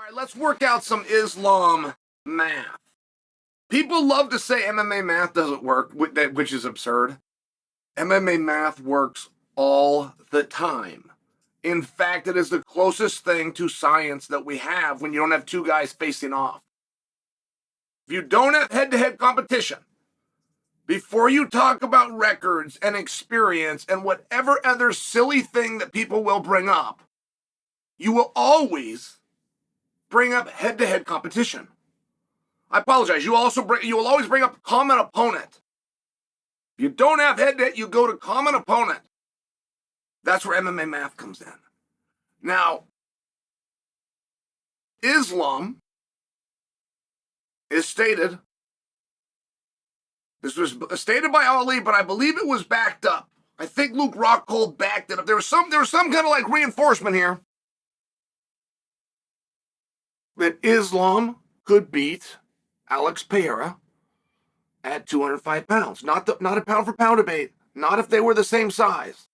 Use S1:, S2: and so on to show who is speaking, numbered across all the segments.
S1: right, let's work out some Islam math. People love to say MMA math doesn't work, which is absurd. MMA math works all the time. In fact, it is the closest thing to science that we have when you don't have two guys facing off. If you don't have head-to-head competition, before you talk about records and experience and whatever other silly thing that people will bring up, you will always bring up head-to-head competition. I apologize. You will always bring up common opponent. If you don't have head-to-head, you go to common opponent. That's where MMA math comes in. Now, Islam is stated. This was stated by Ali, but I believe it was backed up. I think Luke Rockhold backed it up. There was some kind of like reinforcement here that Islam could beat Alex Pereira at 205 pounds. Not a pound for pound debate. Not if they were the same size.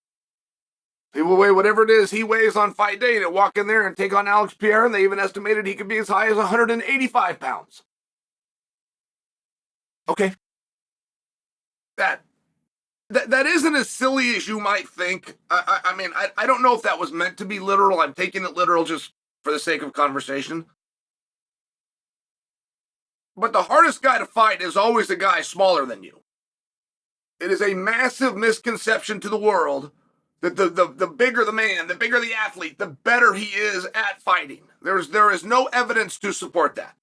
S1: He will weigh whatever it is he weighs on fight day to walk in there and take on Alex Pereira, and they even estimated he could be as high as 185 pounds. Okay. That isn't as silly as you might think. I mean, I don't know if that was meant to be literal. I'm taking it literal just for the sake of conversation. But the hardest guy to fight is always the guy smaller than you. It is a massive misconception to the world that the bigger the man, the bigger the athlete, the better he is at fighting. There is no evidence to support that.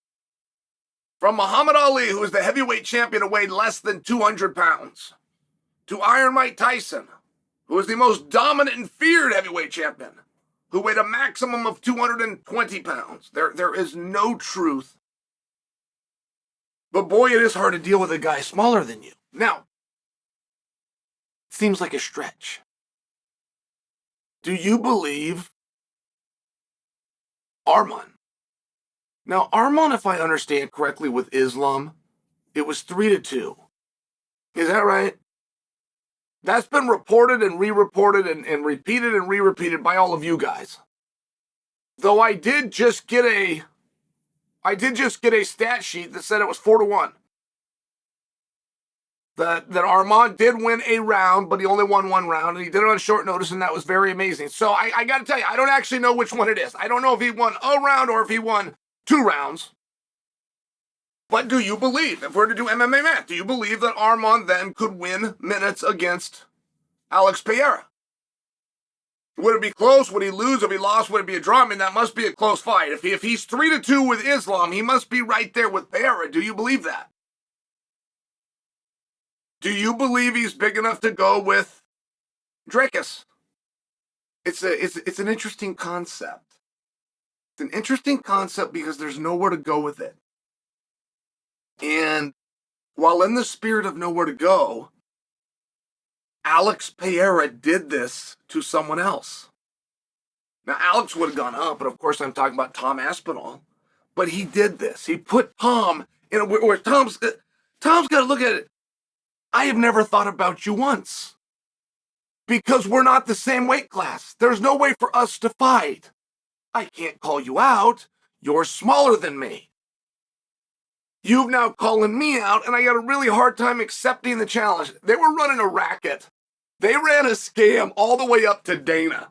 S1: From Muhammad Ali, who is the heavyweight champion and weighed less than 200 pounds, to Iron Mike Tyson, who is the most dominant and feared heavyweight champion, who weighed a maximum of 220 pounds. There is no truth. But boy, it is hard to deal with a guy smaller than you. Now, it seems like a stretch. Do you believe Arman? Now, Arman, if I understand correctly with Islam, it was 3-2. Is that right? That's been reported and re-reported and repeated and re-repeated by all of you guys. Though I did just get a stat sheet that said it was 4-1. That Arman did win a round, but he only won one round, and he did it on short notice, and that was very amazing. So I got to tell you, I don't actually know which one it is. I don't know if he won a round or if he won 2 rounds. But do you believe, if we're to do MMA math, do you believe that Arman then could win minutes against Alex Pereira? Would it be close? Would he lose? If he lost, would it be a draw? I mean, that must be a close fight. If he's 3-2 with Islam, he must be right there with Pereira. Do you believe that? Do you believe he's big enough to go with Drakus? It's an interesting concept. It's an interesting concept because there's nowhere to go with it. And while in the spirit of nowhere to go, Alex Pereira did this to someone else. Now, Alex would have gone up, but of course I'm talking about Tom Aspinall. But he did this. He put Tom in a where Tom's got to look at it. I have never thought about you once. Because we're not the same weight class. There's no way for us to fight. I can't call you out. You're smaller than me. You've now calling me out, and I got a really hard time accepting the challenge. They were running a racket. They ran a scam all the way up to Dana.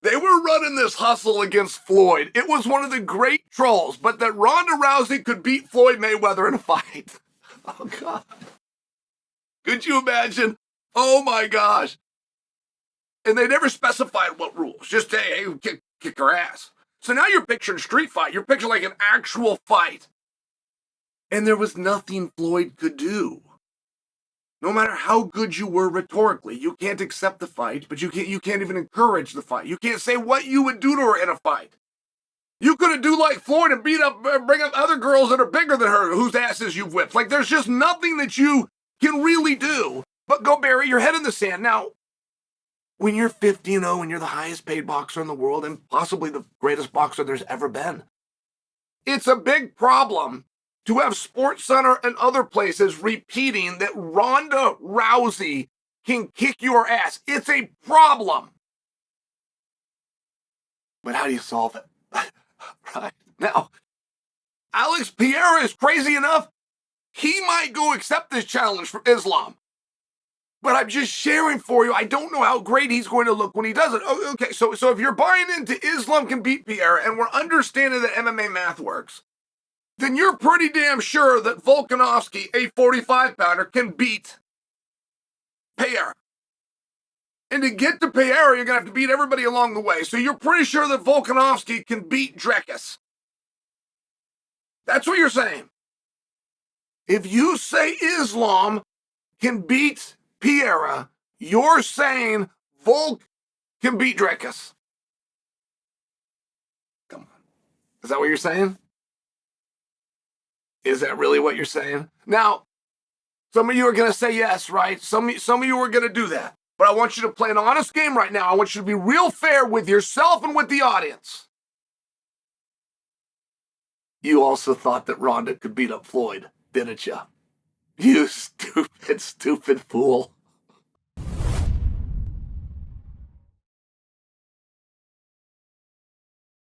S1: They were running this hustle against Floyd. It was one of the great trolls, but that Ronda Rousey could beat Floyd Mayweather in a fight. Oh, God. Could you imagine? Oh, my gosh. And they never specified what rules. Just, hey, kick her ass. So now you're picturing a street fight. You're picturing like an actual fight. And there was nothing Floyd could do. No matter how good you were rhetorically, you can't accept the fight, but you can't even encourage the fight. You can't say what you would do to her in a fight. You couldn't do like Floyd and bring up other girls that are bigger than her, whose asses you've whipped. Like, there's just nothing that you can really do but go bury your head in the sand. Now, when you're 50-0 and you're the highest paid boxer in the world and possibly the greatest boxer there's ever been, it's a big problem to have SportsCenter and other places repeating that Ronda Rousey can kick your ass. It's a problem. But how do you solve it? Right? Now, Alex Pereira is crazy enough, he might go accept this challenge from Islam. But I'm just sharing for you. I don't know how great he's going to look when he does it. Okay, so if you're buying into Islam can beat Pereira and we're understanding that MMA math works, then you're pretty damn sure that Volkanovski, a 45-pounder, can beat Pereira. And to get to Pereira, you're going to have to beat everybody along the way. So you're pretty sure that Volkanovski can beat Drekas. That's what you're saying. If you say Islam can beat Pereira, you're saying Volk can beat Drekas. Come on. Is that what you're saying? Is that really what you're saying? Now, some of you are going to say yes, right? Some of you are going to do that. But I want you to play an honest game right now. I want you to be real fair with yourself and with the audience. You also thought that Ronda could beat up Floyd, didn't you? You stupid, stupid fool.